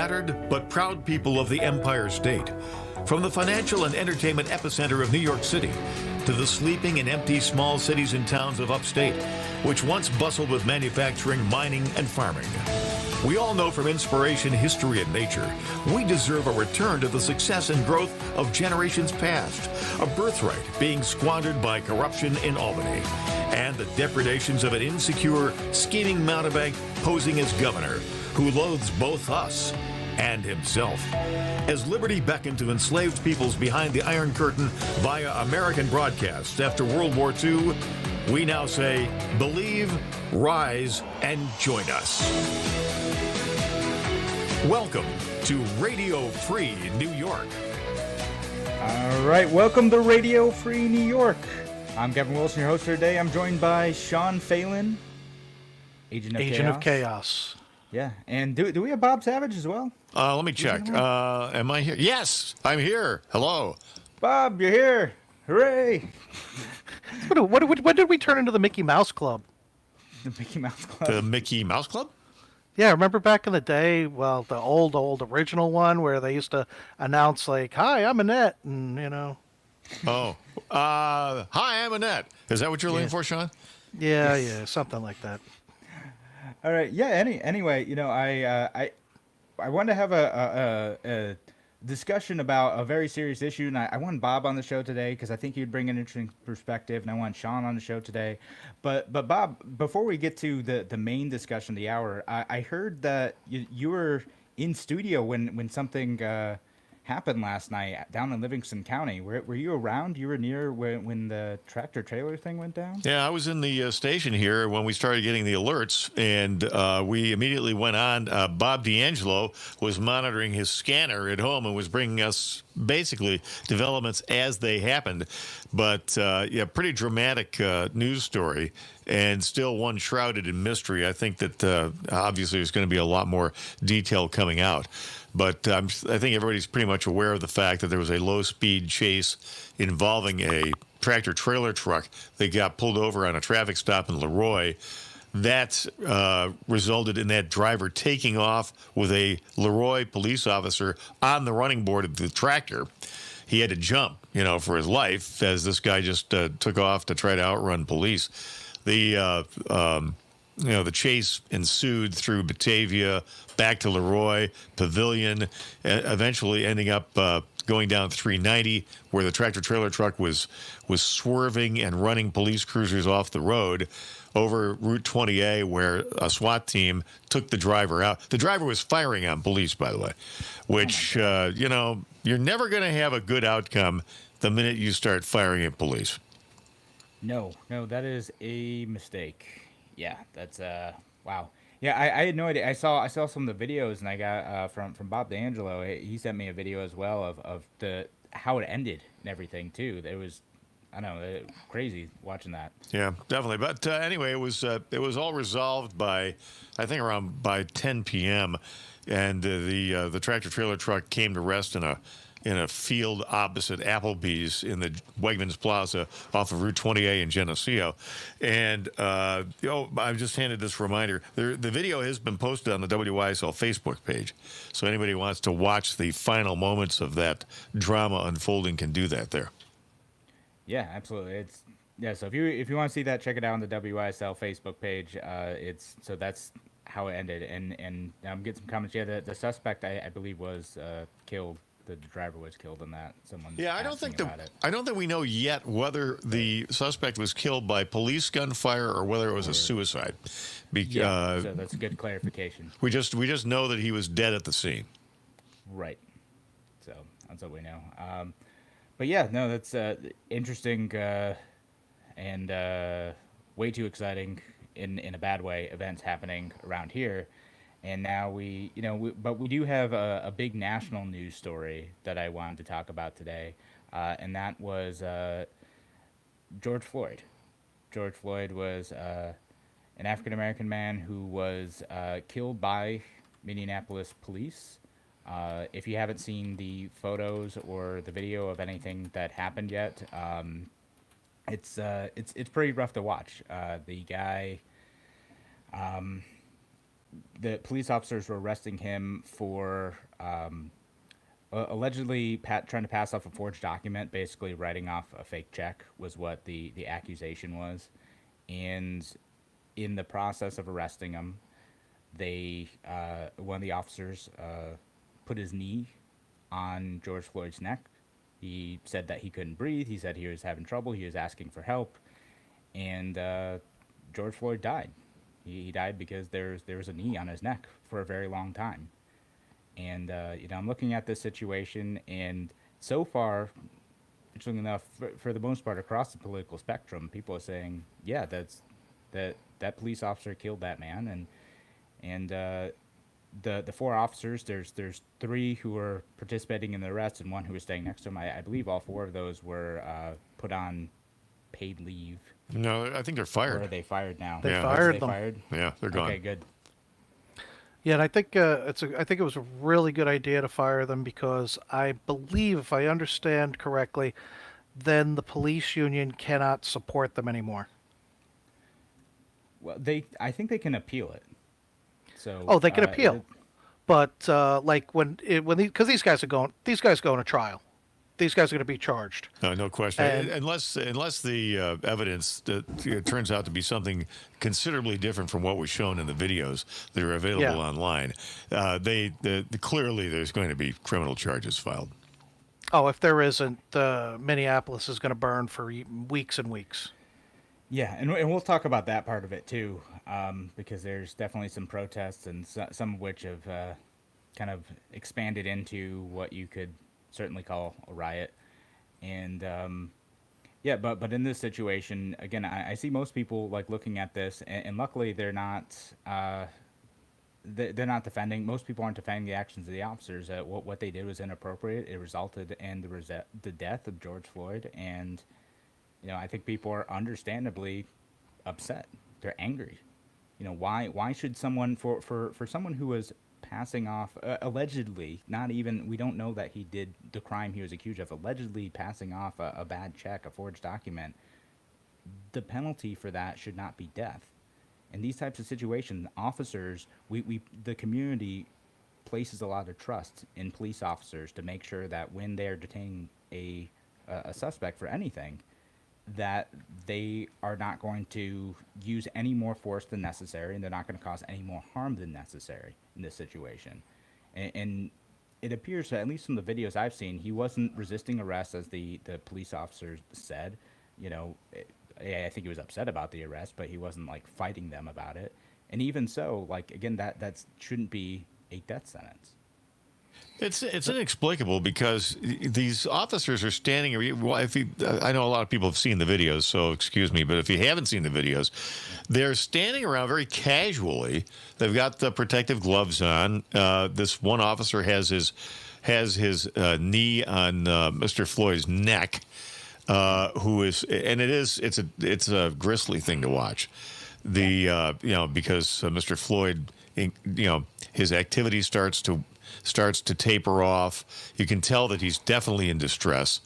Battered but proud people of the Empire State. From the financial and entertainment epicenter of New York City to the sleeping and empty small cities and towns of upstate, which once bustled with manufacturing, mining, and farming. We all know from inspiration, history, and nature, we deserve a return to the success and growth of generations past, a birthright being squandered by corruption in Albany, and the depredations of an insecure, scheming mountebank posing as governor, who loathes both us and himself. As liberty beckoned to enslaved peoples behind the Iron Curtain via American broadcasts after World War II, we now say, believe, rise, and join us. Welcome to Radio Free New York. All right, welcome to Radio Free New York. I'm Kevin Wilson, your host for today. I'm joined by Sean Phelan, Agent of Chaos. Yeah, and do we have Bob Savage as well? Let me check. Am I here? Yes, I'm here. Hello. Bob, you're here. Hooray. When did we turn into the Mickey Mouse Club? The Mickey Mouse Club? The Mickey Mouse Club? Yeah, remember back in the day, well, the old original one where they used to announce like, hi, I'm Annette, and, you know. Oh. Hi, I'm Annette. Is that what you're looking for, Sean? Yeah, something like that. All right. Yeah. Anyway, you know, I wanted to have a discussion about a very serious issue, and I wanted Bob on the show today because I think he'd bring an interesting perspective, and I want Sean on the show today. But Bob, before we get to the main discussion of the hour, I heard that you were in studio when something happened last night down in Livingston County. Were you around? You were near when the tractor trailer thing went down? Yeah, I was in the station here when we started getting the alerts, and we immediately went on. Bob D'Angelo was monitoring his scanner at home and was bringing us basically developments as they happened. But, yeah, pretty dramatic news story, and still one shrouded in mystery. I think that obviously there's going to be a lot more detail coming out. But I think everybody's pretty much aware of the fact that there was a low-speed chase involving a tractor-trailer truck that got pulled over on a traffic stop in Leroy. That resulted in that driver taking off with a Leroy police officer on the running board of the tractor. He had to jump, for his life as this guy just took off to try to outrun police. The chase ensued through Batavia, back to Leroy, Pavilion, eventually ending up going down 390, where the tractor-trailer truck was swerving and running police cruisers off the road, over Route 20A, where a SWAT team took the driver out. The driver was firing on police, by the way, which, you're never going to have a good outcome the minute you start firing at police. No, that is a mistake. Yeah, that's wow. Yeah, I had no idea. I saw some of the videos, and I got from Bob D'Angelo. He sent me a video as well of the how it ended and everything too. It was, I don't know, crazy watching that. Yeah, definitely. But anyway, it was all resolved by, I think, around by 10 p.m. And the tractor trailer truck came to rest in a field opposite Applebee's in the Wegmans Plaza off of Route 20A in Geneseo. And, I've just handed this reminder. The video has been posted on the WYSL Facebook page. So anybody who wants to watch the final moments of that drama unfolding can do that there. Yeah, absolutely. So if you want to see that, check it out on the WYSL Facebook page. That's how it ended. And get some comments. Yeah, the suspect, I believe, was killed. The driver was killed in that. I don't think we know yet whether the suspect was killed by police gunfire or whether it was a suicide. So that's a good clarification. We just know that he was dead at the scene. Right. So that's what we know. But yeah, no, that's interesting and way too exciting in a bad way. Events happening around here. And now we do have a big national news story that I wanted to talk about today, and that was George Floyd. George Floyd was an African-American man who was killed by Minneapolis police. If you haven't seen the photos or the video of anything that happened yet, it's pretty rough to watch. The guy the police officers were arresting him for allegedly trying to pass off a forged document, basically writing off a fake check was what the accusation was. And in the process of arresting him, they one of the officers put his knee on George Floyd's neck. He said that he couldn't breathe. He said he was having trouble. He was asking for help, and George Floyd died. He died because there was a knee on his neck for a very long time. And I'm looking at this situation, and so far, interestingly enough, for the most part across the political spectrum, people are saying, yeah, that police officer killed that man, and the four officers, there's three who were participating in the arrest and one who was staying next to him. I believe all four of those were put on paid leave. No, I think they're fired. Or are they fired now? They Yeah. fired They them. fired? Yeah, they're gone. Okay, good. Yeah, and I think I think it was a really good idea to fire them because I believe, if I understand correctly, then the police union cannot support them anymore. Well, I think they can appeal it. So. Oh, they can appeal, but like because these guys go to trial, these guys are going to be charged. No question. And- Unless the evidence turns out to be something considerably different from what was shown in the videos that are available Yeah. online, clearly there's going to be criminal charges filed. Oh, if there isn't, Minneapolis is going to burn for weeks and weeks. Yeah, and we'll talk about that part of it too, because there's definitely some protests, and some of which have kind of expanded into what you could certainly call a riot. And yeah, but in this situation, again, I see most people like looking at this, and luckily they're not they're not defending. Most people aren't defending the actions of the officers. What they did was inappropriate. It resulted in the death of George Floyd, and I think people are understandably upset. They're angry. Why should someone for someone who was passing off allegedly, not even, we don't know that he did the crime he was accused of, allegedly passing off a bad check, a forged document, the penalty for that should not be death. In these types of situations, officers, the community places a lot of trust in police officers to make sure that when they're detaining a suspect for anything, that they are not going to use any more force than necessary, and they're not going to cause any more harm than necessary in this situation. And it appears, at least from the videos I've seen, he wasn't resisting arrest, as the police officers said. I think he was upset about the arrest, but he wasn't like fighting them about it. And even so, like, again, that shouldn't be a death sentence. It's inexplicable because these officers are standing. I know a lot of people have seen the videos, so excuse me, but if you haven't seen the videos, they're standing around very casually. They've got the protective gloves on. This one officer has his knee on Mr. Floyd's neck, it's a grisly thing to watch. Because Mr. Floyd, his activity starts to taper off. You can tell that he's definitely in distress.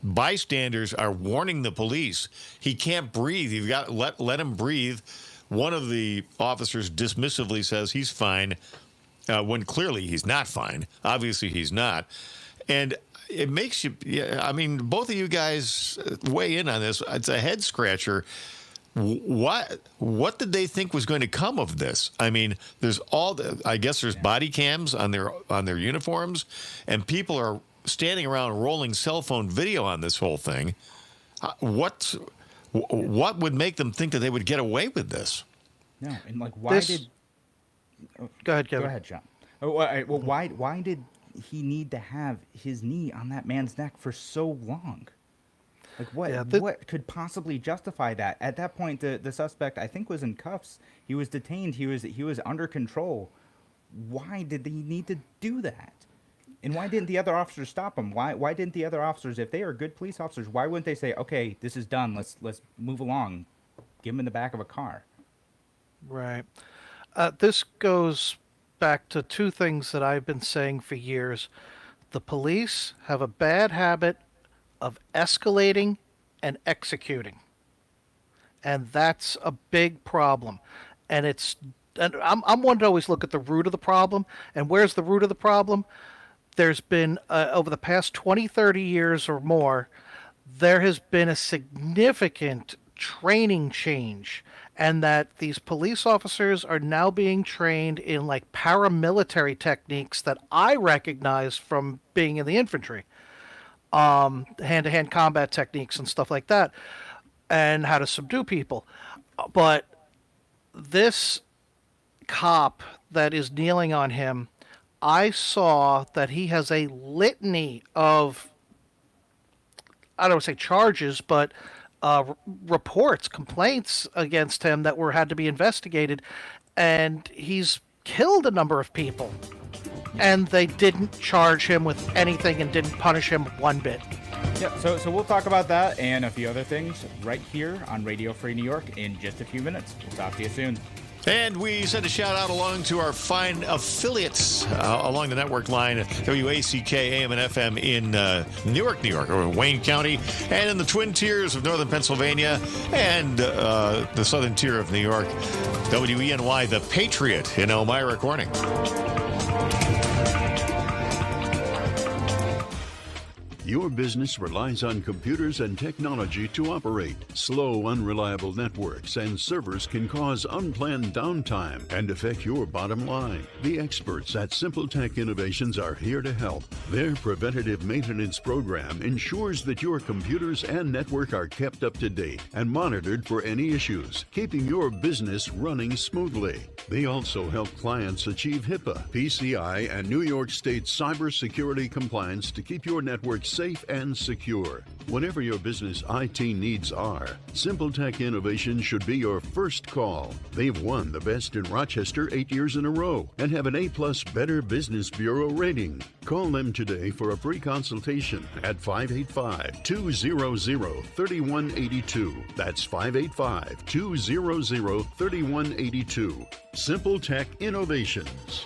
Bystanders are warning the police he can't breathe. You've got to let him breathe. One of the officers dismissively says he's fine, when clearly he's not fine. Obviously he's not. And it makes you, both of you guys weigh in on this. It's a head scratcher. What did they think was going to come of this? I mean, there's body cams on their uniforms, and people are standing around rolling cell phone video on this whole thing. What would make them think that they would get away with this? No, and like, why did? Go ahead, Kevin. Go ahead, John. Well, why did he need to have his knee on that man's neck for so long? Like, what could possibly justify that? At that point, the suspect, I think, was in cuffs. He was detained. He was under control. Why did he need to do that? And why didn't the other officers stop him? Why didn't the other officers, if they are good police officers, why wouldn't they say, okay, this is done. Let's move along. Give him in the back of a car. Right. This goes back to two things that I've been saying for years. The police have a bad habit of escalating and executing. and that's a big problem. And I'm one to always look at the root of the problem. And where's the root of the problem? There's been over the past 20, 30 years or more, there has been a significant training change, and that these police officers are now being trained in like paramilitary techniques that I recognize from being in the infantry, hand-to-hand combat techniques and stuff like that, and how to subdue people. But this cop that is kneeling on him, I saw that he has a litany of, I don't want to say charges, but reports, complaints against him that had to be investigated, and he's killed a number of people, and they didn't charge him with anything and didn't punish him one bit. Yeah, so we'll talk about that and a few other things right here on Radio Free New York in just a few minutes. We'll talk to you soon. And we send a shout out along to our fine affiliates along the network line, WACK AM and FM in Newark, New York, or Wayne County, and in the Twin Tiers of Northern Pennsylvania and the Southern Tier of New York, WENY, The Patriot in Elmira Corning. Your business relies on computers and technology to operate. Slow, unreliable networks and servers can cause unplanned downtime and affect your bottom line. The experts at Simple Tech Innovations are here to help. Their preventative maintenance program ensures that your computers and network are kept up to date and monitored for any issues, keeping your business running smoothly. They also help clients achieve HIPAA, PCI, and New York State cybersecurity compliance to keep your network safe and secure. Whatever your business IT needs are, Simple Tech Innovations should be your first call. They've won the Best in Rochester 8 years in a row and have an A+ Better Business Bureau rating. Call them today for a free consultation at 585-200-3182. That's 585-200-3182. Simple Tech Innovations.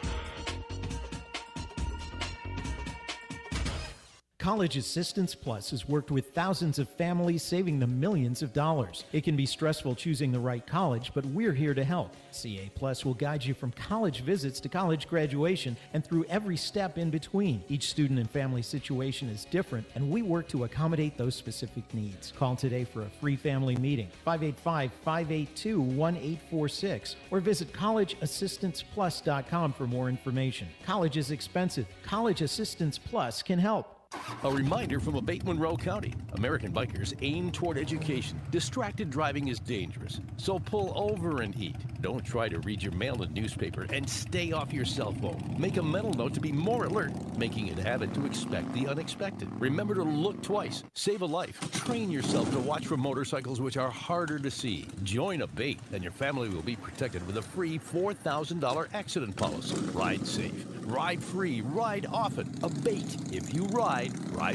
College Assistance Plus has worked with thousands of families, saving them millions of dollars. It can be stressful choosing the right college, but we're here to help. CA Plus will guide you from college visits to college graduation and through every step in between. Each student and family situation is different, and we work to accommodate those specific needs. Call today for a free family meeting, 585-582-1846, or visit collegeassistanceplus.com for more information. College is expensive. College Assistance Plus can help. A reminder from Abate Monroe County. American bikers aim toward education. Distracted driving is dangerous, so pull over and eat. Don't try to read your mail and newspaper, and stay off your cell phone. Make a mental note to be more alert, making it a habit to expect the unexpected. Remember to look twice. Save a life. Train yourself to watch for motorcycles which are harder to see. Join Abate, and your family will be protected with a free $4,000 accident policy. Ride safe. Ride free. Ride often. Abate. If you ride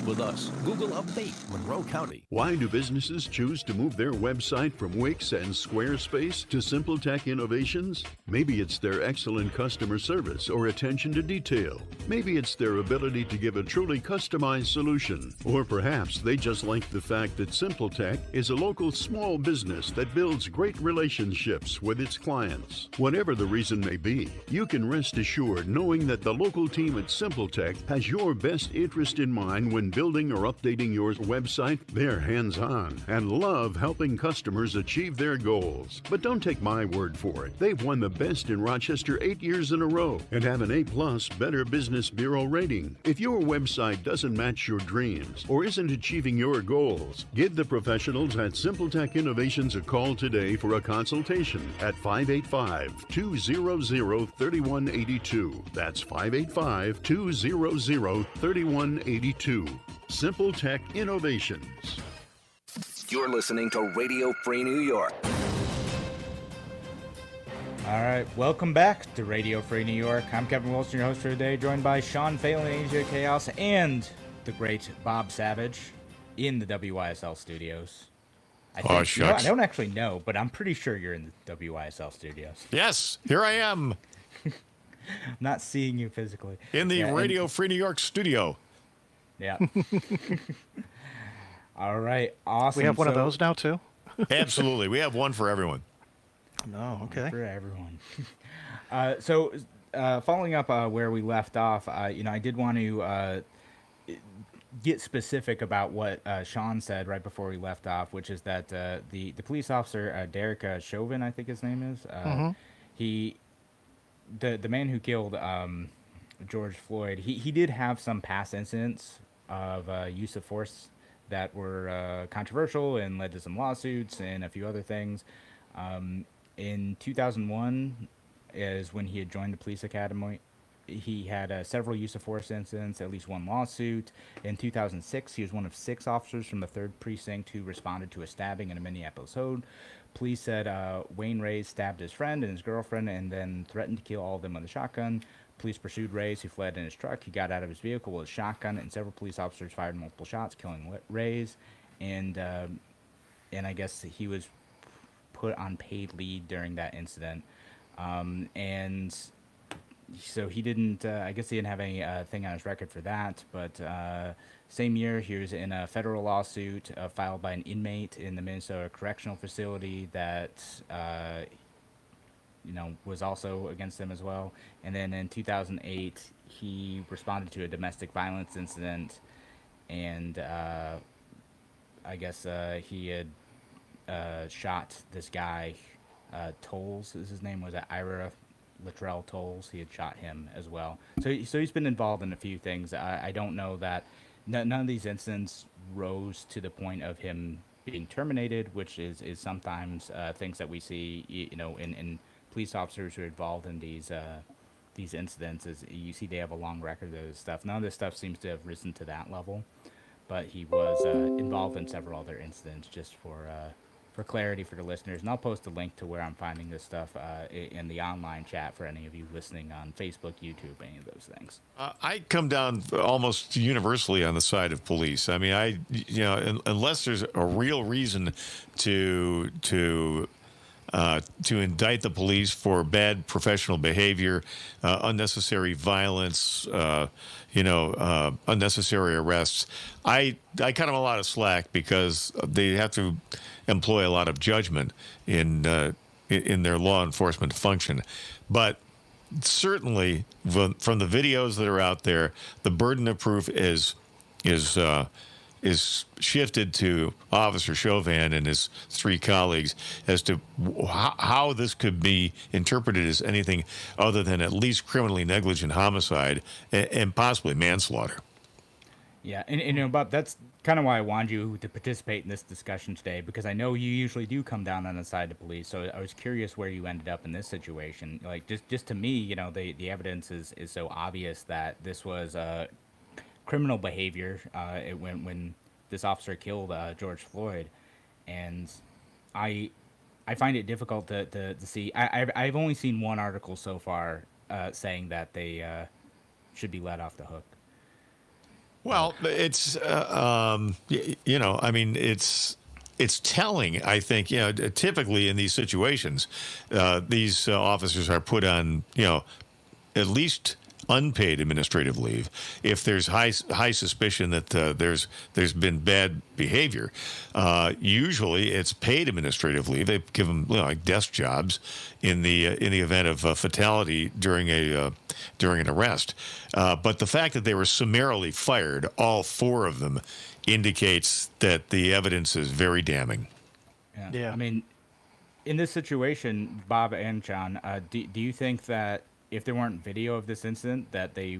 with us. Google Abate Monroe County. Why do businesses choose to move their website from Wix and Squarespace to Simple Tech Innovations? Maybe it's their excellent customer service or attention to detail. Maybe it's their ability to give a truly customized solution. Or perhaps they just like the fact that Simple Tech is a local small business that builds great relationships with its clients. Whatever the reason may be, you can rest assured knowing that the local team at Simple Tech has your best interest in mind when building or updating your website. They're hands-on and love helping customers achieve their goals. But don't take my word for it. They've won the Best in Rochester 8 years in a row and have an A+ Better Business Bureau rating. If your website doesn't match your dreams or isn't achieving your goals, give the professionals at Simple Tech Innovations a call today for a consultation at 585-200-3182. That's 585-200-3182. Simple Tech Innovations. You're listening to Radio Free New York. All right, welcome back to Radio Free New York. I'm Kevin Wilson, your host for today, joined by Sean Phelan, Asia Chaos, and the great Bob Savage in the WYSL studios. I don't actually know, but I'm pretty sure you're in the WYSL studios. Yes, here I am. I'm not seeing you physically. In the Radio Free New York studio. Yeah. All right, awesome. We have one of those now, too? Absolutely. We have one for everyone. No, okay. For everyone. So, following up where we left off, I did want to get specific about what Sean said right before we left off, which is that the police officer Derek Chauvin, I think his name is, he the man who killed George Floyd, he did have some past incidents of use of force that were controversial and led to some lawsuits and a few other things. In 2001 is when he had joined the police academy. He had several use of force incidents, at least one lawsuit. In 2006, he was one of 6 officers from the 3rd Precinct who responded to a stabbing in a Minneapolis home. Police said Wayne Reyes stabbed his friend and his girlfriend and then threatened to kill all of them with a shotgun. Police pursued Reyes, who fled in his truck. He got out of his vehicle with a shotgun, and several police officers fired multiple shots, killing Reyes. And I guess he was put on paid leave during that incident. And so he didn't, I guess he didn't have any thing on his record for that. But same year, he was in a federal lawsuit filed by an inmate in the Minnesota Correctional Facility that, was also against him as well. And then in 2008, he responded to a domestic violence incident. And I guess he had shot this guy, Tolles is his name, was it Ira Latrell Tolles? He had shot him as well. So he's been involved in a few things. I don't know that none of these incidents rose to the point of him being terminated, which is sometimes things that we see, in police officers who are involved in these incidents. Is you see they have a long record of this stuff. None of this stuff seems to have risen to that level, but he was involved in several other incidents. Just for clarity for the listeners, and I'll post a link to where I'm finding this stuff in the online chat for any of you listening on Facebook, YouTube, any of those things. I come down almost universally on the side of police. I mean, unless there's a real reason to indict the police for bad professional behavior, unnecessary violence, unnecessary arrests. I cut them a lot of slack because they have to employ a lot of judgment in their law enforcement function. But certainly, from the videos that are out there, the burden of proof is shifted to Officer Chauvin and his 3 colleagues as to how this could be interpreted as anything other than at least criminally negligent homicide and possibly manslaughter. Yeah, and Bob, that's kind of why I wanted you to participate in this discussion today, because I know you usually do come down on the side of police. So I was curious where you ended up in this situation. Like, just to me, the evidence is so obvious that this was criminal behavior when this officer killed George Floyd, and I find it difficult to see. I've only seen one article so far saying that they should be let off the hook. Well, it's it's telling. I think typically in these situations, these officers are put on at least unpaid administrative leave if there's high suspicion that there's been bad behavior. Usually it's paid administrative leave. They give them like desk jobs in the event of a fatality during an arrest. But the fact that they were summarily fired, all 4 of them, indicates that the evidence is very damning. Yeah. I mean, in this situation, Bob and John, do you think that if there weren't video of this incident, that they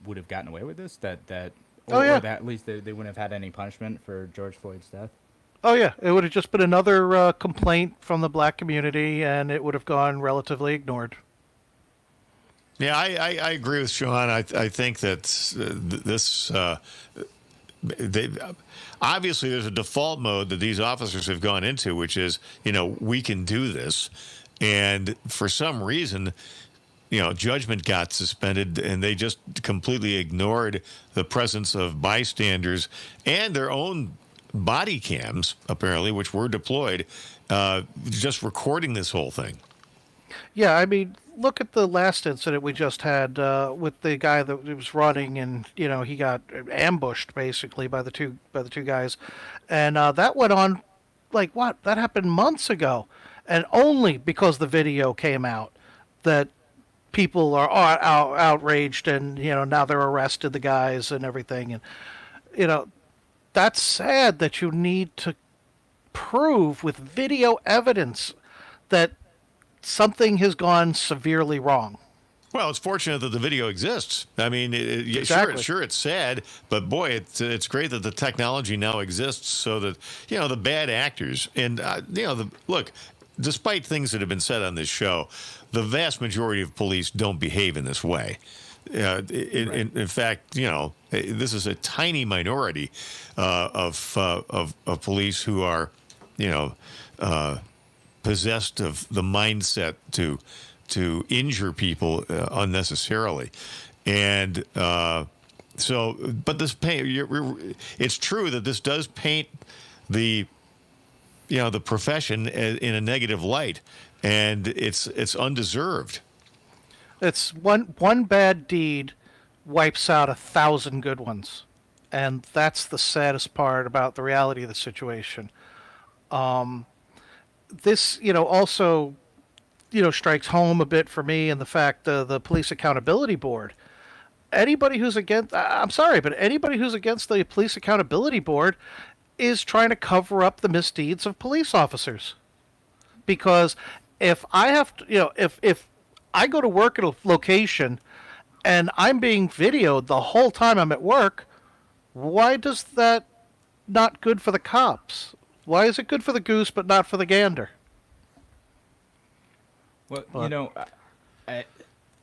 would have gotten away with this? Or that at least they wouldn't have had any punishment for George Floyd's death? Oh, yeah. It would have just been another complaint from the black community, and it would have gone relatively ignored. Yeah, I agree with Sean. I think that obviously there's a default mode that these officers have gone into, which is, we can do this. And for some reason, judgment got suspended, and they just completely ignored the presence of bystanders and their own body cams, apparently, which were deployed, just recording this whole thing. Yeah, I mean, look at the last incident we just had with the guy that was running, and he got ambushed basically by the two guys, and that went on like, what? That happened months ago. And only because the video came out that people are outraged, and, now they're arrested, the guys and everything. And, that's sad that you need to prove with video evidence that something has gone severely wrong. Well, it's fortunate that the video exists. I mean, Exactly. sure, it's sad, but boy, it's great that the technology now exists so that, the bad actors and, look, despite things that have been said on this show, the vast majority of police don't behave in this way. In fact, this is a tiny minority of police who are, possessed of the mindset to injure people unnecessarily, and so. But this it's true that this does paint the the profession in a negative light, and it's undeserved. It's one bad deed wipes out 1,000 good ones, and that's the saddest part about the reality of the situation. This, also, strikes home a bit for me, and the fact the Police Accountability Board. Anybody who's against, I'm sorry, but anybody who's against the Police Accountability Board is trying to cover up the misdeeds of police officers. Because if I have to, if I go to work at a location and I'm being videoed the whole time I'm at work, why does that not good for the cops? Why is it good for the goose but not for the gander? Well,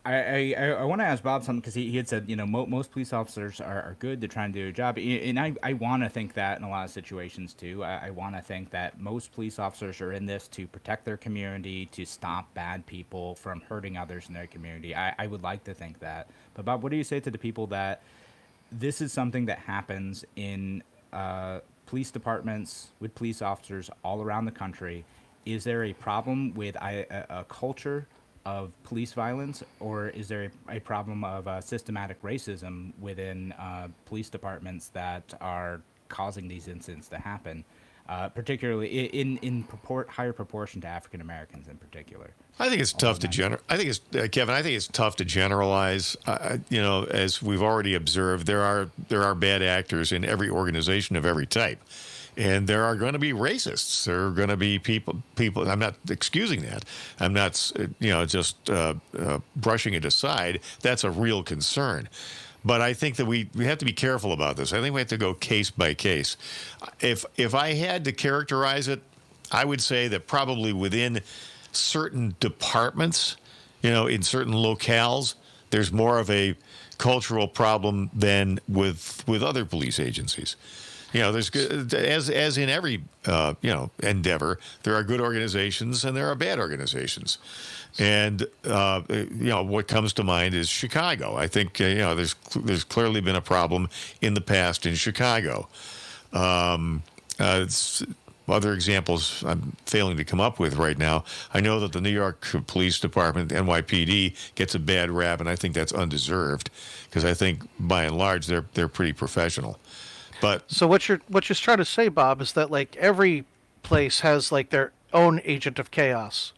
I want to ask Bob something, because he had said, most police officers are good. They're trying to do a job. And I want to think that in a lot of situations, too. I want to think that most police officers are in this to protect their community, to stop bad people from hurting others in their community. I would like to think that. But, Bob, what do you say to the people that this is something that happens in police departments with police officers all around the country? Is there a problem with a culture of police violence, or is there a problem of systematic racism within police departments that are causing these incidents to happen, particularly in higher proportion to African Americans in particular? I think it's tough to Kevin. I think it's tough to generalize. As we've already observed, there are bad actors in every organization of every type. And there are going to be racists. There are going to be people. I'm not excusing that. I'm not, just brushing it aside. That's a real concern. But I think that we have to be careful about this. I think we have to go case by case. If I had to characterize it, I would say that probably within certain departments, in certain locales, there's more of a cultural problem than with other police agencies. There's as in every endeavor, there are good organizations and there are bad organizations, and what comes to mind is Chicago. I think there's clearly been a problem in the past in Chicago. Other examples I'm failing to come up with right now. I know that the New York Police Department, NYPD, gets a bad rap, and I think that's undeserved, because I think by and large they're pretty professional. But so what you're trying to say, Bob, is that like every place has like their own agent of chaos.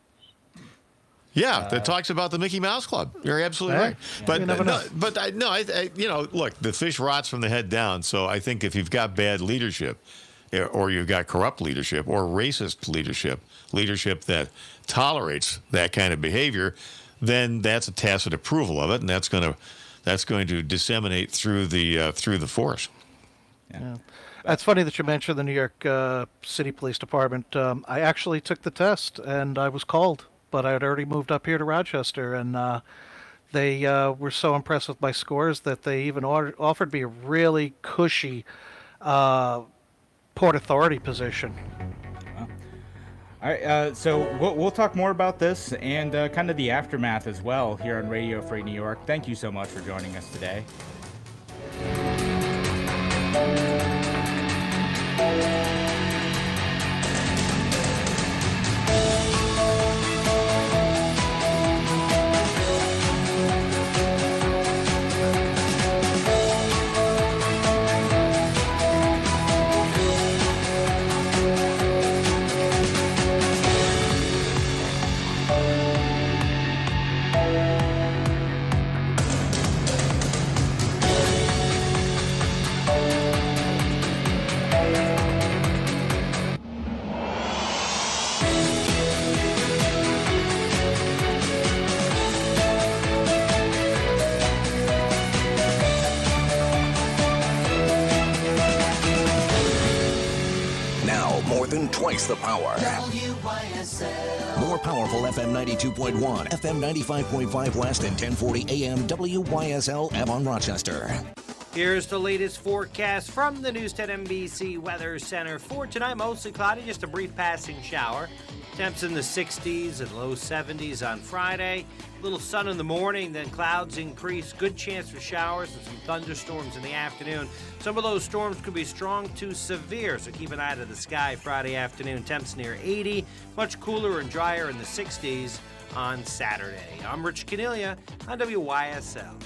Yeah, that talks about the Mickey Mouse Club. You're absolutely right. Yeah, look, the fish rots from the head down. So I think if you've got bad leadership, or you've got corrupt leadership, or racist leadership that tolerates that kind of behavior, then that's a tacit approval of it, and that's going to disseminate through the force. Yeah. That's funny that you mentioned the New York City Police Department. I actually took the test, and I was called, but I had already moved up here to Rochester, and they were so impressed with my scores that they even offered me a really cushy Port Authority position. All right, so we'll talk more about this and kind of the aftermath as well here on Radio Free New York. Thank you so much for joining us today. twice the power. WYSL. More powerful FM 92.1, FM 95.5 West, and 1040 AM WYSL Avon Rochester. Here's the latest forecast from the News 10 NBC Weather Center. For tonight, mostly cloudy, just a brief passing shower. Temps in the 60s and low 70s on Friday. A little sun in the morning, then clouds increase. Good chance for showers and some thunderstorms in the afternoon. Some of those storms could be strong to severe, so keep an eye to the sky Friday afternoon. Temps near 80, much cooler and drier in the 60s on Saturday. I'm Rich Cornelia on WYSL.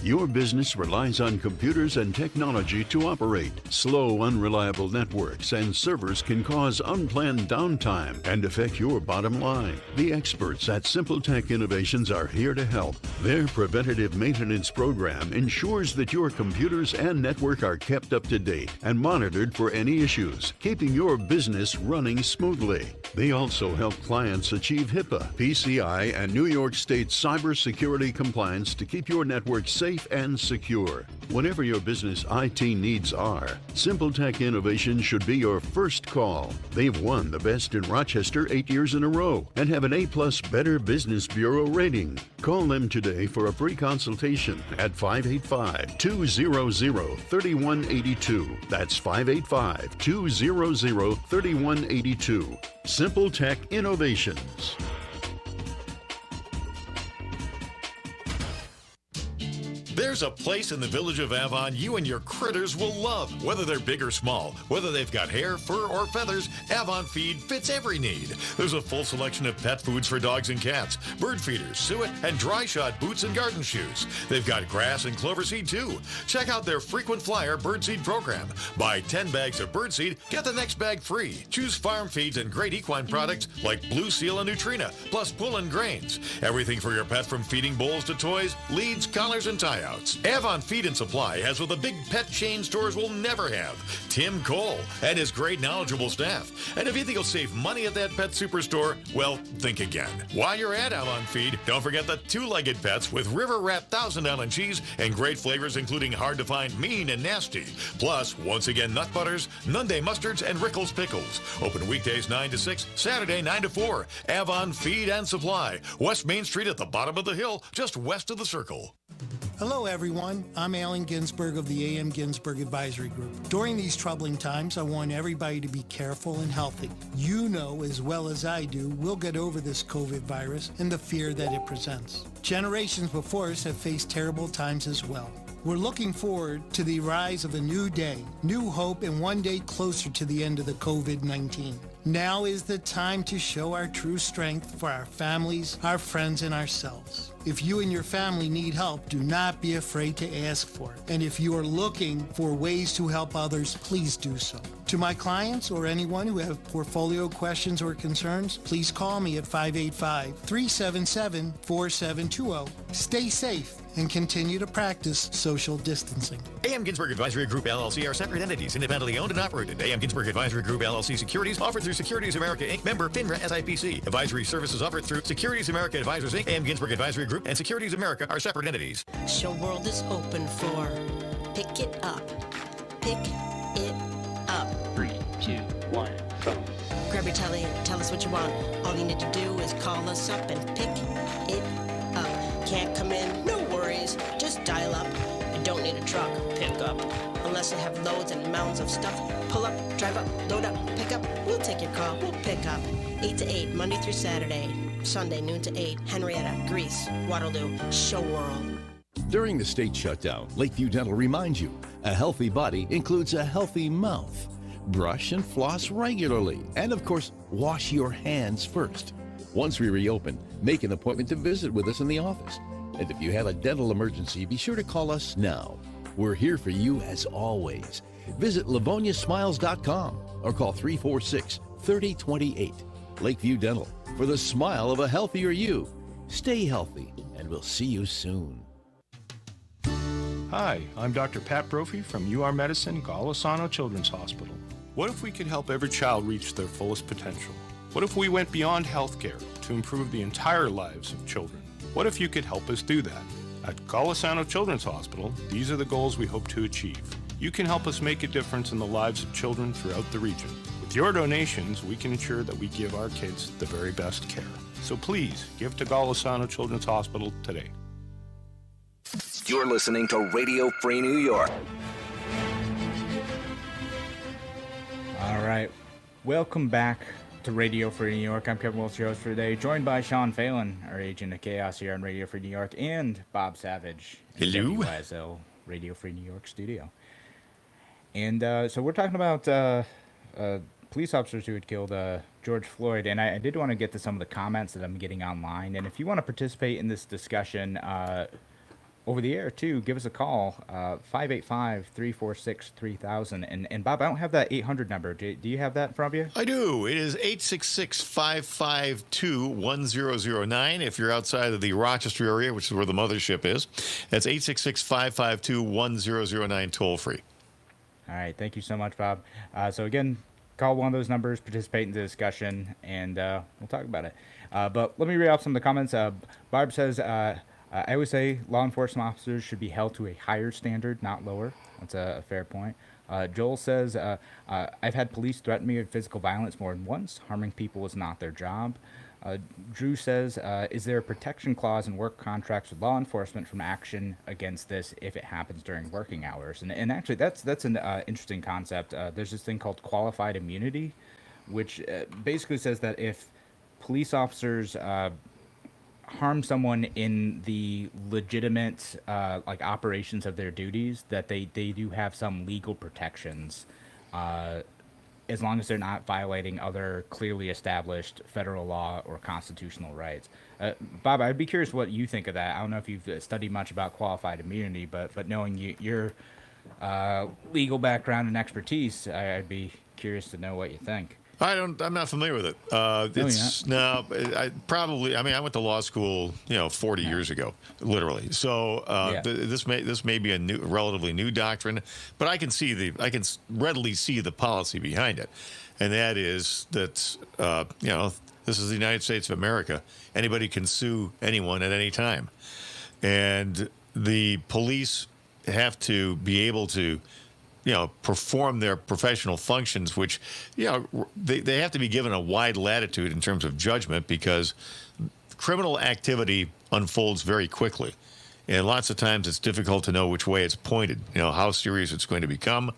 Your business relies on computers and technology to operate. Slow, unreliable networks and servers can cause unplanned downtime and affect your bottom line. The experts at Simple Tech Innovations are here to help. Their preventative maintenance program ensures that your computers and network are kept up to date and monitored for any issues, keeping your business running smoothly. They also help clients achieve HIPAA, PCI, and New York State cybersecurity compliance to keep your network safe and secure. Whatever your business IT needs are, Simple Tech Innovations should be your first call. They've won the Best in Rochester 8 years in a row and have an A+ Better Business Bureau rating. Call them today for a free consultation at 585-200-3182. That's 585-200-3182. Simple Tech Innovations. There's a place in the village of Avon you and your critters will love. Whether they're big or small, whether they've got hair, fur, or feathers, Avon Feed fits every need. There's a full selection of pet foods for dogs and cats, bird feeders, suet, and dry shot boots and garden shoes. They've got grass and clover seed too. Check out their frequent flyer birdseed program. Buy 10 bags of birdseed, get the next bag free. Choose farm feeds and great equine products like Blue Seal and Nutrina, plus Pull and Grains. Everything for your pet from feeding bowls to toys, leads, collars, and tie-outs. Avon Feed and Supply has what the big pet chain stores will never have. Tim Cole and his great knowledgeable staff. And if you think you'll save money at that pet superstore, well, think again. While you're at Avon Feed, don't forget the two-legged pets with River Rat 1000 Allen cheese and great flavors including hard-to-find mean and nasty. Plus, once again, nut butters, Nunde mustards, and Rickles pickles. Open weekdays 9 to 6, Saturday 9 to 4. Avon Feed and Supply. West Main Street at the bottom of the hill, just west of the Circle. Hello, everyone. I'm Alan Ginsberg of the A.M. Ginsberg Advisory Group. During these troubling times, I want everybody to be careful and healthy. You know as well as I do, we'll get over this COVID virus and the fear that it presents. Generations before us have faced terrible times as well. We're looking forward to the rise of a new day, new hope, and one day closer to the end of the COVID-19. Now is the time to show our true strength for our families, our friends, and ourselves. If you and your family need help, do not be afraid to ask for it. And if you are looking for ways to help others, please do so. To my clients or anyone who have portfolio questions or concerns, please call me at 585-377-4720. Stay safe and continue to practice social distancing. A.M. Ginsberg Advisory Group, LLC are separate entities, independently owned and operated. A.M. Ginsberg Advisory Group, LLC securities offered through Securities America, Inc., member FINRA SIPC. Advisory services offered through Securities America Advisors, Inc., A.M. Ginsberg Advisory Group, and Securities America are separate entities. Show World is open for Pick It Up. Pick It Up. 3, 2, 1, go. Grab your telly, tell us what you want. All you need to do is call us up and pick it up. Can't come in? No worries. Just dial up. You don't need a truck. Pick up. Unless you have loads and mounds of stuff. Pull up, drive up, load up, pick up. We'll take your call. We'll pick up. 8 to 8, Monday through Saturday. Sunday, noon to 8. Henrietta, Greece, Waterloo, Show World. During the state shutdown, Lakeview Dental reminds you, a healthy body includes a healthy mouth. Brush and floss regularly. And of course, wash your hands first. Once we reopen, make an appointment to visit with us in the office. And if you have a dental emergency, be sure to call us now. We're here for you as always. Visit LivoniaSmiles.com or call 346-3028. Lakeview Dental, for the smile of a healthier you. Stay healthy, and we'll see you soon. Hi, I'm Dr. Pat Brophy from UR Medicine, Golisano Children's Hospital. What if we could help every child reach their fullest potential? What if we went beyond healthcare to improve the entire lives of children? What if you could help us do that? At Golisano Children's Hospital, these are the goals we hope to achieve. You can help us make a difference in the lives of children throughout the region. With your donations, we can ensure that we give our kids the very best care. So please, give to Golisano Children's Hospital today. You're listening to Radio Free New York. All right. Welcome back to Radio Free New York. I'm Kevin Wilson, your host for today, joined by Sean Phelan, our agent of chaos here on Radio Free New York, and Bob Savage in Hello. WYSL Radio Free New York studio. And so we're talking about police officers who had killed George Floyd, and I did want to get to some of the comments that I'm getting online. And if you want to participate in this discussion over the air too, give us a call, 585-346-3000. And Bob, I don't have that 800 number. Do you have that in front of you? I do. It is 866-552-1009. If you're outside of the Rochester area, which is where the mothership is, that's 866-552-1009 toll free. All right. Thank you so much, Bob. So again, call one of those numbers, participate in the discussion, and we'll talk about it. But let me read off some of the comments. Barb says, I always say law enforcement officers should be held to a higher standard, not lower. That's a fair point. Joel says, I've had police threaten me with physical violence more than once. Harming people is not their job. Drew says, is there a protection clause in work contracts with law enforcement from action against this if it happens during working hours? And actually, that's an interesting concept. There's this thing called qualified immunity, which basically says that if police officers harm someone in the legitimate like operations of their duties, that they do have some legal protections as long as they're not violating other clearly established federal law or constitutional rights. Bob, I'd be curious what you think of that. I don't know if you've studied much about qualified immunity, but knowing your legal background and expertise, I'd be curious to know what you think. I'm not familiar with it. I went to law school, 40 years ago, literally. So this may be a relatively new doctrine, but I can readily see the policy behind it, and that is that this is the United States of America. Anybody can sue anyone at any time, and the police have to be able to perform their professional functions, which, they have to be given a wide latitude in terms of judgment, because criminal activity unfolds very quickly. And lots of times it's difficult to know which way it's pointed, how serious it's going to become.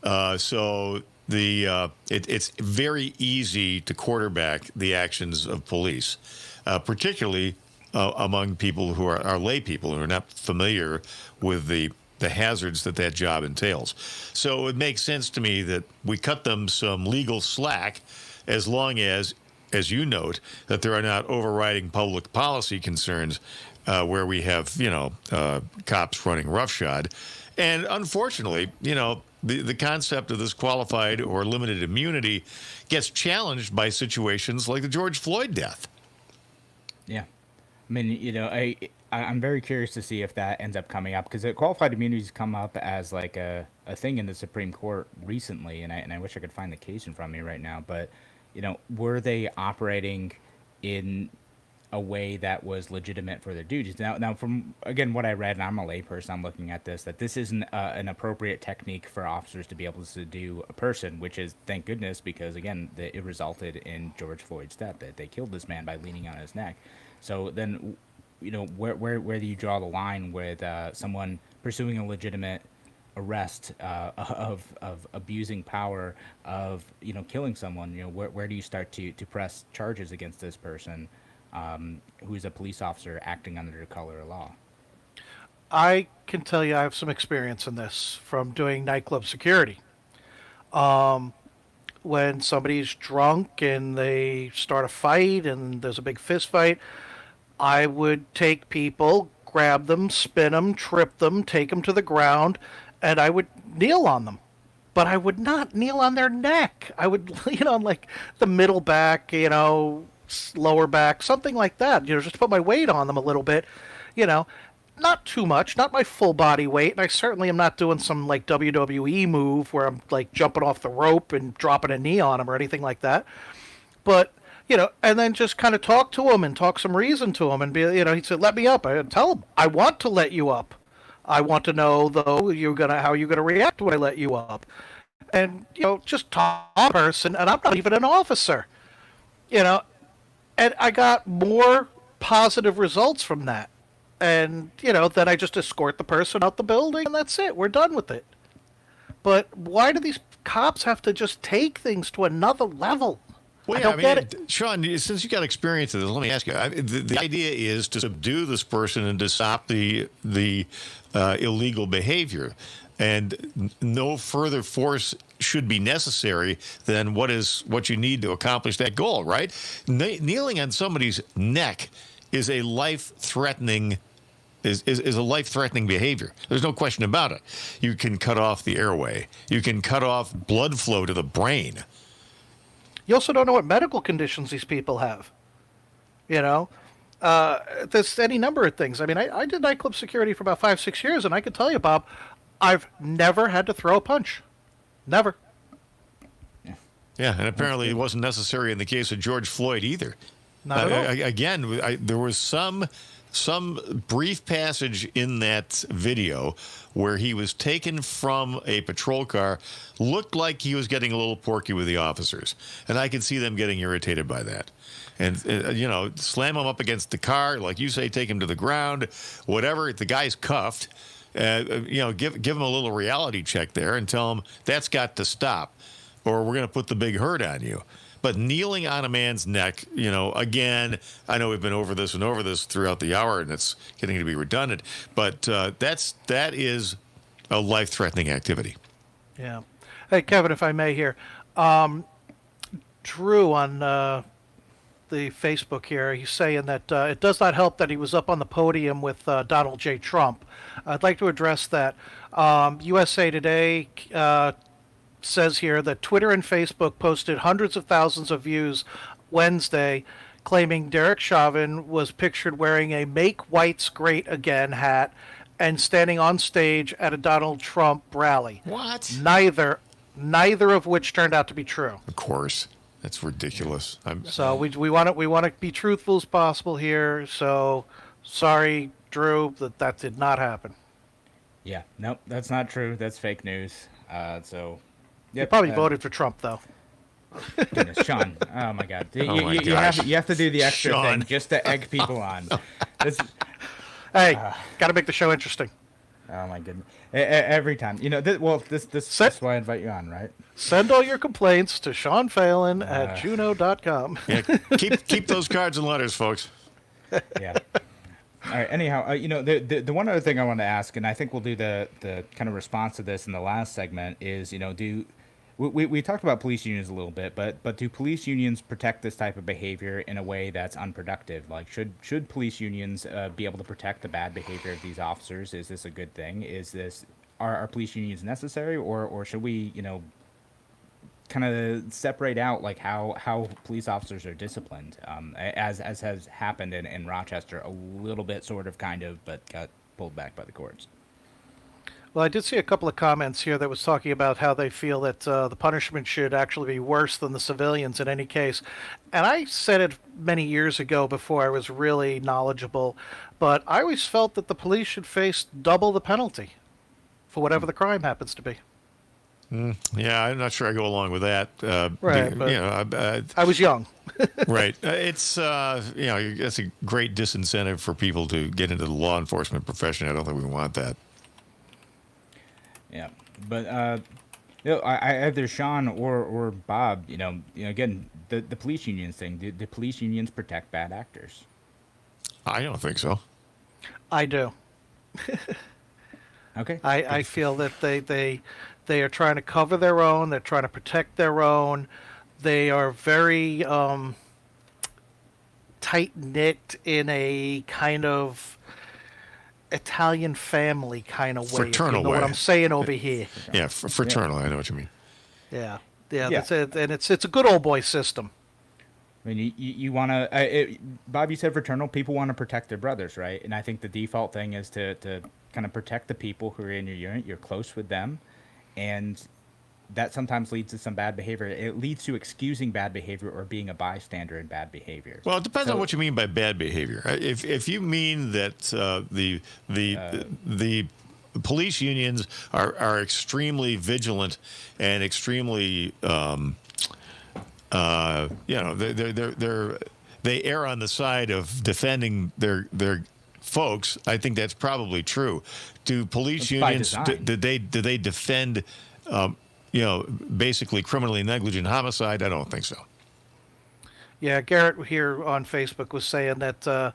So it's very easy to quarterback the actions of police, particularly among people who are lay people who are not familiar with the hazards that job entails. So it makes sense to me that we cut them some legal slack, as long as you note, that there are not overriding public policy concerns where we have, cops running roughshod. And unfortunately, the concept of this qualified or limited immunity gets challenged by situations like the George Floyd death. Yeah. I mean, I'm very curious to see if that ends up coming up, because qualified immunities come up as like a thing in the Supreme Court recently, and I wish I could find the case in front of me right now. But were they operating in a way that was legitimate for their duties? Now, from again what I read, and I'm a layperson, I'm looking at this, that this isn't an appropriate technique for officers to be able to subdue a person, which is, thank goodness, because again, it resulted in George Floyd's death. That they killed this man by leaning on his neck. So then, where do you draw the line with someone pursuing a legitimate arrest of abusing power, of killing someone? Where do you start to press charges against this person who is a police officer acting under the color of law? I can tell you I have some experience in this from doing nightclub security. When somebody's drunk and they start a fight and there's a big fist fight, I would take people, grab them, spin them, trip them, take them to the ground, and I would kneel on them. But I would not kneel on their neck. I would, on like the middle back, lower back, something like that. Just put my weight on them a little bit, not too much, not my full body weight. And I certainly am not doing some like WWE move where I'm like jumping off the rope and dropping a knee on them or anything like that. But and then just kind of talk to him and talk some reason to him and be, he said, let me up. I tell him, I want to let you up. I want to know, though, how you're gonna react when I let you up. And, just talk to a person, and I'm not even an officer. And I got more positive results from that. And, then I just escort the person out the building, and that's it. We're done with it. But why do these cops have to just take things to another level? Well, I don't get it. Sean, since you got experience in this, let me ask you. The idea is to subdue this person and to stop the illegal behavior. And no further force should be necessary than what you need to accomplish that goal, right? Kneeling on somebody's neck is a life-threatening behavior. There's no question about it. You can cut off the airway. You can cut off blood flow to the brain. You also don't know what medical conditions these people have. There's any number of things. I mean, I did nightclub security for about 5-6 years, and I can tell you, Bob, I've never had to throw a punch. Never. Yeah, and apparently it wasn't necessary in the case of George Floyd either. Not at all. Again, there was some brief passage in that video where he was taken from a patrol car, looked like he was getting a little porky with the officers, and I could see them getting irritated by that. And, slam him up against the car, like you say, take him to the ground, whatever. The guy's cuffed. Give him a little reality check there and tell him that's got to stop, or we're going to put the big hurt on you. But kneeling on a man's neck, again, I know we've been over this throughout the hour, and it's getting to be redundant. But that is a life-threatening activity. Yeah. Hey, Kevin, if I may here, Drew on the Facebook here, he's saying that it does not help that he was up on the podium with Donald J. Trump. I'd like to address that. USA Today says here that Twitter and Facebook posted hundreds of thousands of views Wednesday, claiming Derek Chauvin was pictured wearing a "Make Whites Great Again" hat and standing on stage at a Donald Trump rally. What? Neither of which turned out to be true. Of course. That's ridiculous. So we want to be truthful as possible here. So sorry, Drew, that did not happen. Yeah, nope, that's not true. That's fake news. You probably voted for Trump, though. Goodness, Sean. Oh my God. You have to do the extra Sean. thing just to egg people on. Hey, got to make the show interesting. Oh my goodness. Every time, this is why I invite you on, right? Send all your complaints to Sean Phelan at juno.com. Yeah, keep those cards and letters, folks. Yeah. All right. Anyhow, the one other thing I want to ask, and I think we'll do the kind of response to this in the last segment is, we talked about police unions a little bit, but do police unions protect this type of behavior in a way that's unproductive? Like, should police unions be able to protect the bad behavior of these officers? Is this a good thing? Are police unions necessary, or should we, kind of separate out like how police officers are disciplined, as has happened in Rochester a little bit, sort of, kind of, but got pulled back by the courts? Well, I did see a couple of comments here that was talking about how they feel that the punishment should actually be worse than the civilians in any case. And I said it many years ago before I was really knowledgeable, but I always felt that the police should face double the penalty for whatever the crime happens to be. Yeah, I'm not sure I go along with that. Right, but I was young. Right. It's, that's a great disincentive for people to get into the law enforcement profession. I don't think we want that. Yeah, but I either Sean or Bob, again, the police unions thing. Do police unions protect bad actors? I don't think so. I do. Okay. I feel that they are trying to cover their own. They're trying to protect their own. They are very tight-knit in a kind of Italian family kind of way. Fraternal you know way. what I'm saying over here. Yeah, fraternal. I know what you mean. Yeah. That's it. And it's a good old boy system. I mean, you want to, Bob, you said fraternal. People want to protect their brothers, right? And I think the default thing is to kind of protect the people who are in your unit. You're close with them, and that sometimes leads to some bad behavior. It leads to excusing bad behavior or being a bystander in bad behavior. Well, it depends on what you mean by bad behavior. If you mean that the police unions are extremely vigilant and extremely, they err on the side of defending their folks. I think that's probably true. Do police unions do they defend, basically criminally negligent homicide? I don't think so. Yeah, Garrett here on Facebook was saying that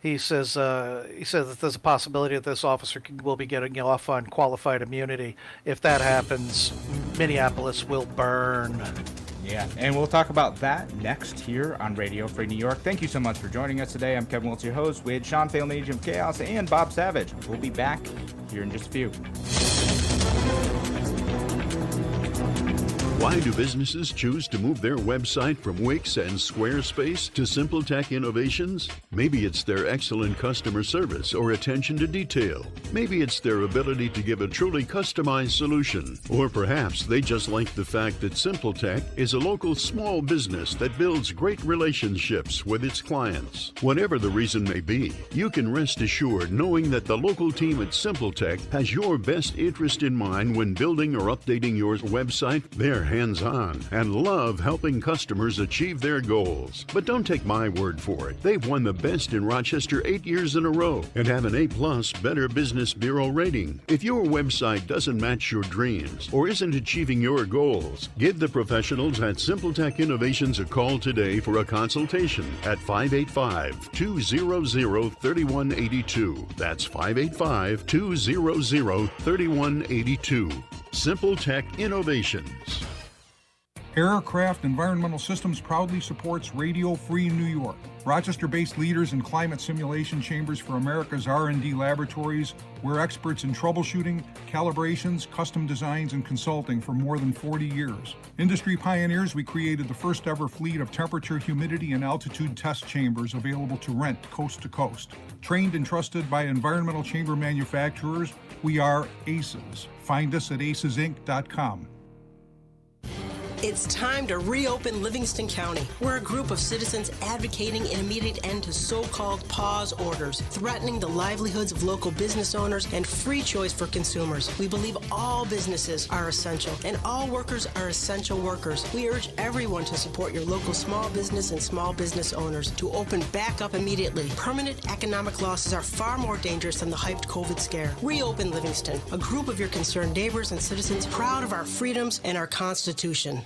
he says that there's a possibility that this officer will be getting off on qualified immunity. If that happens, Minneapolis will burn. Yeah, and we'll talk about that next here on Radio Free New York. Thank you so much for joining us today. I'm Kevin Wiltz, your host, with Sean Phelan, Agent of Chaos, and Bob Savage. We'll be back here in just a few. Why do businesses choose to move their website from Wix and Squarespace to SimpleTech Innovations? Maybe it's their excellent customer service or attention to detail. Maybe it's their ability to give a truly customized solution. Or perhaps they just like the fact that SimpleTech is a local small business that builds great relationships with its clients. Whatever the reason may be, you can rest assured knowing that the local team at SimpleTech has your best interest in mind when building or updating your website. They're hands-on and love helping customers achieve their goals. But don't take my word for it. They've won the best in Rochester 8 years in a row and have an A+ Better Business Bureau rating. If your website doesn't match your dreams or isn't achieving your goals, give the professionals at SimpleTech Innovations a call today for a consultation at 585-200-3182. That's 585-200-3182. SimpleTech Innovations. Aircraft Environmental Systems proudly supports Radio Free New York. Rochester-based leaders in climate simulation chambers for America's R&D laboratories. We're experts in troubleshooting, calibrations, custom designs, and consulting for more than 40 years. Industry pioneers, we created the first ever fleet of temperature, humidity, and altitude test chambers available to rent coast to coast. Trained and trusted by environmental chamber manufacturers, we are ACES. Find us at acesinc.com. It's time to reopen Livingston County. We're a group of citizens advocating an immediate end to so-called pause orders, threatening the livelihoods of local business owners and free choice for consumers. We believe all businesses are essential and all workers are essential workers. We urge everyone to support your local small business and small business owners to open back up immediately. Permanent economic losses are far more dangerous than the hyped COVID scare. Reopen Livingston, a group of your concerned neighbors and citizens proud of our freedoms and our Constitution.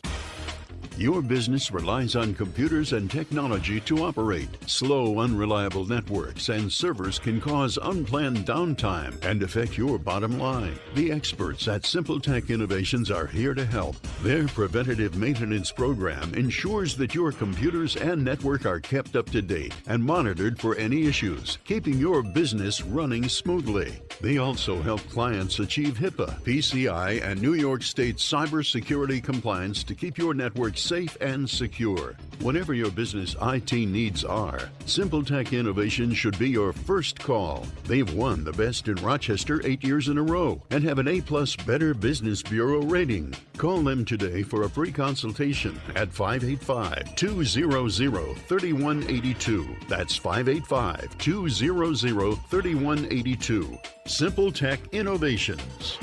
Your business relies on computers and technology to operate. Slow, unreliable networks and servers can cause unplanned downtime and affect your bottom line. The experts at SimpleTech Innovations are here to help. Their preventative maintenance program ensures that your computers and network are kept up to date and monitored for any issues, keeping your business running smoothly. They also help clients achieve HIPAA, PCI, and New York State cybersecurity compliance to keep your network safe and secure. Whatever your business IT needs are, SimpleTech Innovation should be your first call. They've won the best in Rochester 8 years in a row and have an A+ Better Business Bureau rating. Call them today for a free consultation at 585-200-3182. That's 585-200-3182. SimpleTech Innovations.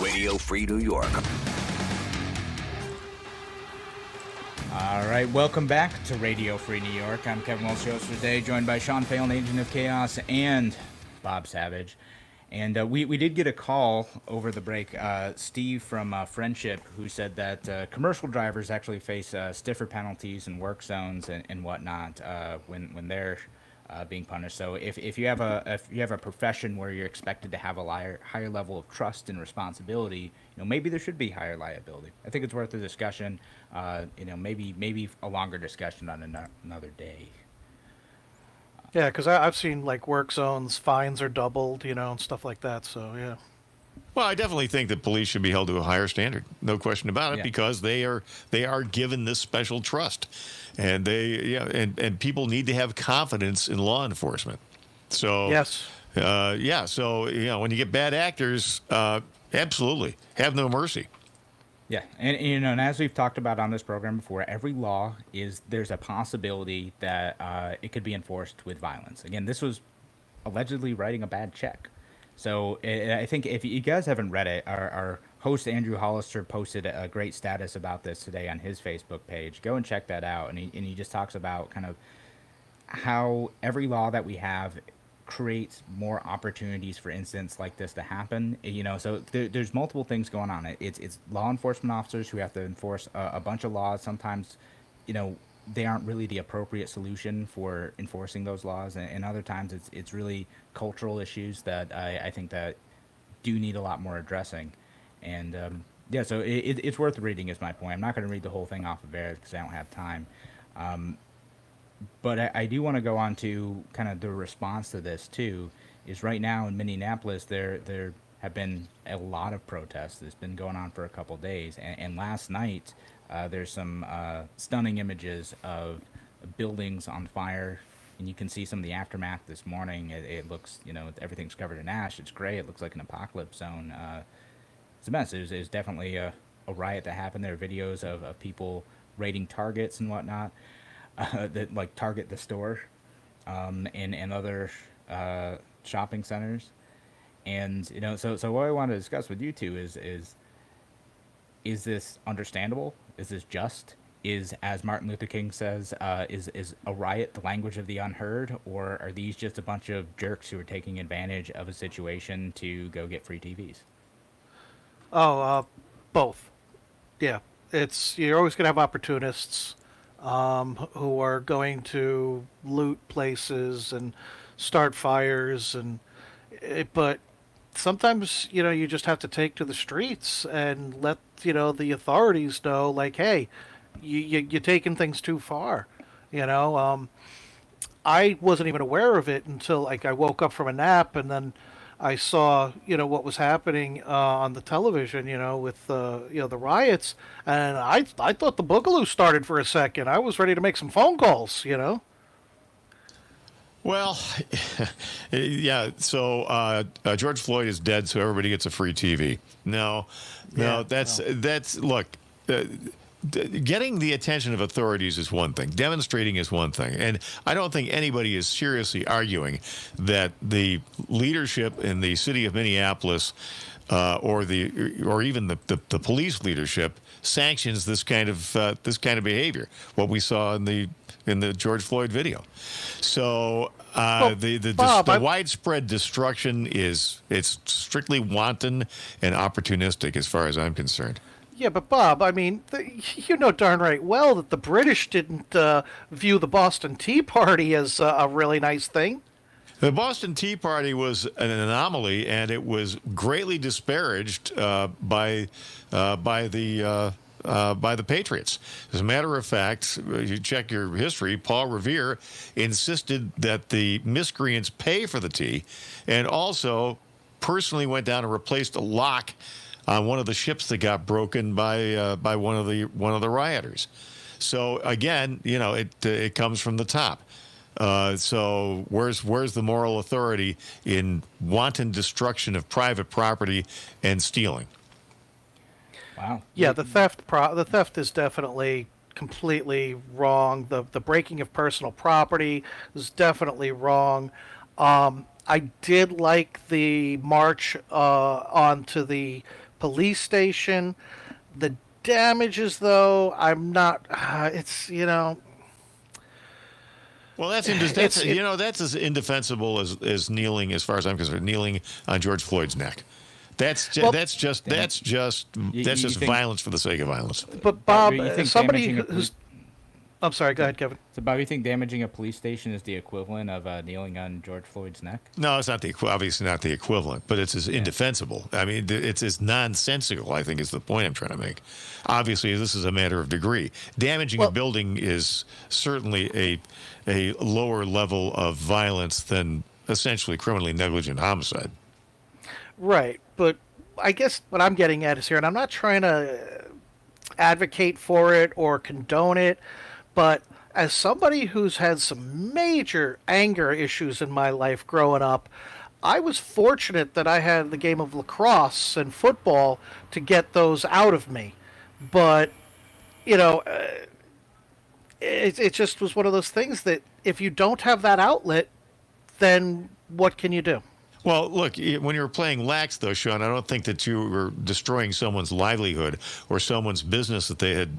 Radio Free New York. All right, welcome back to Radio Free New York. I'm Kevin Walsh, host for today, joined by Sean Phelan, Agent of Chaos, and Bob Savage. And we did get a call over the break, Steve from Friendship, who said that commercial drivers actually face stiffer penalties in work zones and whatnot when they're being punished. So if you have a profession where you're expected to have a higher level of trust and responsibility, maybe there should be higher liability. I think it's worth a discussion. Maybe a longer discussion on another day. Yeah, because I've seen like work zones, fines are doubled, and stuff like that. So yeah. Well, I definitely think that police should be held to a higher standard, no question about it, because they are given this special trust, and and people need to have confidence in law enforcement. So yes, So when you get bad actors, absolutely have no mercy. Yeah, and as we've talked about on this program before, every law there's a possibility that it could be enforced with violence. Again, this was allegedly writing a bad check. So I think if you guys haven't read it, our host Andrew Hollister posted a great status about this today on his Facebook page. Go and check that out, and he just talks about kind of how every law that we have creates more opportunities for incidents like this to happen. So there's multiple things going on. It's law enforcement officers who have to enforce a bunch of laws. Sometimes, they aren't really the appropriate solution for enforcing those laws, and other times it's really cultural issues that I think that do need a lot more addressing. And so it's worth reading is my point. I'm not going to read the whole thing off of air because I don't have time. But I do want to go on to kind of the response to this too. Is right now in Minneapolis there have been a lot of protests. It's been going on for a couple days, and last night there's some stunning images of buildings on fire, and you can see some of the aftermath this morning. It looks, everything's covered in ash. It's gray. It looks like an apocalypse zone. It's a mess. It was definitely a riot that happened. There are videos of people raiding Targets and whatnot. That like Target the store, and other shopping centers, and so what I want to discuss with you two is this understandable? Is this just? Is, as Martin Luther King says, is a riot the language of the unheard, or are these just a bunch of jerks who are taking advantage of a situation to go get free TVs? Both. Yeah, you're always going to have opportunists who are going to loot places and start fires, but sometimes you just have to take to the streets and let the authorities know, like, hey, you're taking things too far. I wasn't even aware of it until I woke up from a nap, and then I saw what was happening on the television, with the riots, and I thought the boogaloo started for a second. I was ready to make some phone calls. Well, yeah. So George Floyd is dead, so everybody gets a free TV. No, that's look. Getting the attention of authorities is one thing. Demonstrating is one thing. And I don't think anybody is seriously arguing that the leadership in the city of Minneapolis or even the police leadership sanctions this kind of behavior. What we saw in the George Floyd video. So the widespread destruction it's strictly wanton and opportunistic as far as I'm concerned. Yeah, but Bob, I mean, you know darn right well that the British didn't view the Boston Tea Party as a really nice thing. The Boston Tea Party was an anomaly, and it was greatly disparaged by the Patriots. As a matter of fact, you check your history, Paul Revere insisted that the miscreants pay for the tea, and also personally went down and replaced a lock on one of the ships that got broken by one of the rioters. So again, it comes from the top. So where's the moral authority in wanton destruction of private property and stealing? Wow. Yeah, the theft is definitely completely wrong. The breaking of personal property is definitely wrong. I did like the march onto the police station. The damages, though, I'm not. Well, that's as indefensible as kneeling, as far as I'm concerned. Kneeling on George Floyd's neck. That's just violence for the sake of violence. But Bob, somebody who's I'm sorry, go ahead, Kevin. So, Bob, you think damaging a police station is the equivalent of kneeling on George Floyd's neck? No, it's not obviously not the equivalent, but it's as indefensible. I mean, it's as nonsensical, I think, is the point I'm trying to make. Obviously, this is a matter of degree. Damaging a building is certainly a lower level of violence than essentially criminally negligent homicide. Right, but I guess what I'm getting at is here, and I'm not trying to advocate for it or condone it, but as somebody who's had some major anger issues in my life growing up, I was fortunate that I had the game of lacrosse and football to get those out of me. But, you know, it just was one of those things that if you don't have that outlet, then what can you do? Well, look, when you were playing lax, though, Sean, I don't think that you were destroying someone's livelihood or someone's business that they had,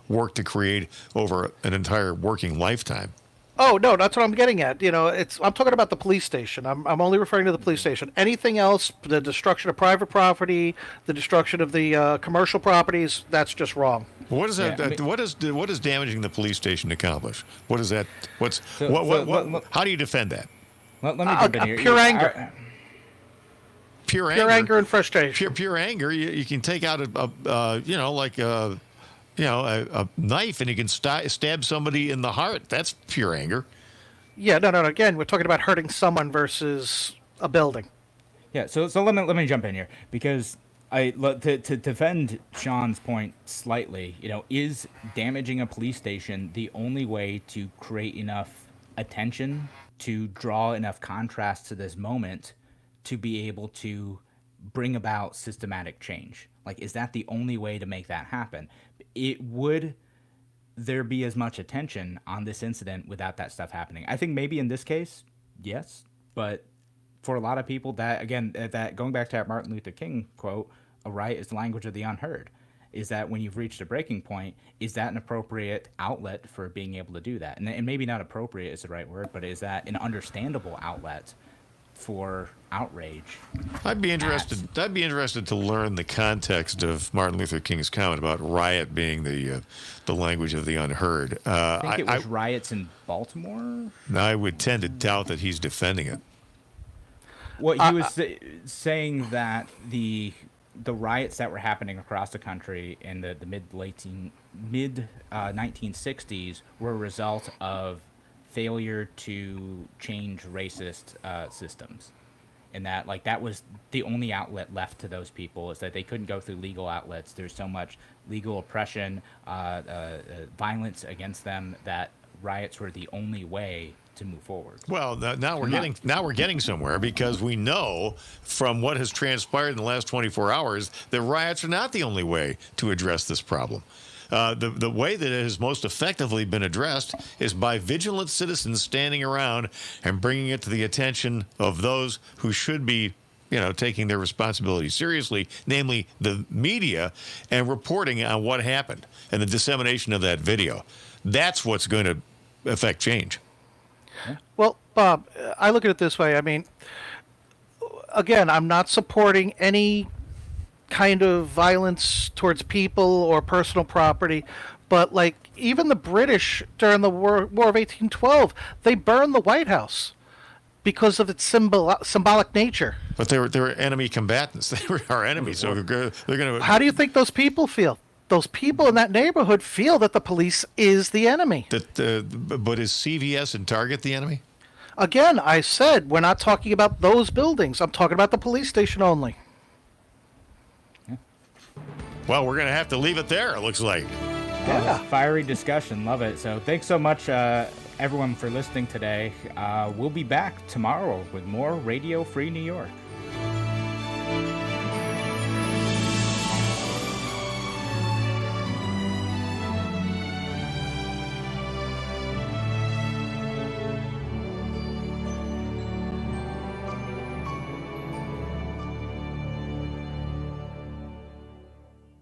worked to create over an entire working lifetime. Oh, no, that's what I'm getting at. I'm talking about the police station. I'm only referring to the police station. Anything else, the destruction of private property, the destruction of the commercial properties, that's just wrong. What is that? Yeah, what is damaging the police station accomplish? What is that? How do you defend that? Let me jump in here. Pure anger. Pure anger and frustration. Pure anger. You can take out a knife and you can stab somebody in the heart. That's pure anger. Yeah, no. Again, we're talking about hurting someone versus a building. Yeah, so let me jump in here because to defend Sean's point slightly. Is damaging a police station the only way to create enough attention to draw enough contrast to this moment to be able to bring about systematic change? Like, is that the only way to make that happen? Would there be as much attention on this incident without that stuff happening? I think maybe in this case, yes. But for a lot of people, that going back to that Martin Luther King quote, a riot is the language of the unheard. Is that when you've reached a breaking point, is that an appropriate outlet for being able to do that? And maybe not appropriate is the right word, but is that an understandable outlet for outrage? I'd be interested to learn the context of Martin Luther King's comment about riot being the language of the unheard. I think it was riots in Baltimore. I would tend to doubt that he's defending it. Well, he was saying that the riots that were happening across the country in the mid 1960s were a result of failure to change racist systems, and that was the only outlet left to those people, is that they couldn't go through legal outlets. There's so much legal oppression, violence against them, that riots were the only way to move forward. Well, now we're getting somewhere, because we know from what has transpired in the last 24 hours that riots are not the only way to address this problem. The way that it has most effectively been addressed is by vigilant citizens standing around and bringing it to the attention of those who should be, taking their responsibility seriously, namely the media, and reporting on what happened and the dissemination of that video. That's what's going to affect change. Well, Bob, I look at it this way. I mean, again, I'm not supporting any kind of violence towards people or personal property, but like even the British during the War of 1812, they burned the White House because of its symbolic nature. But they were enemy combatants. They were our enemies, so they're going to. How do you think those people feel? Those people in that neighborhood feel that the police is the enemy. But is CVS and Target the enemy? Again, I said we're not talking about those buildings. I'm talking about the police station only. Well, we're going to have to leave it there, it looks like. Yeah. Fiery discussion. Love it. So thanks so much, everyone, for listening today. We'll be back tomorrow with more Radio Free New York.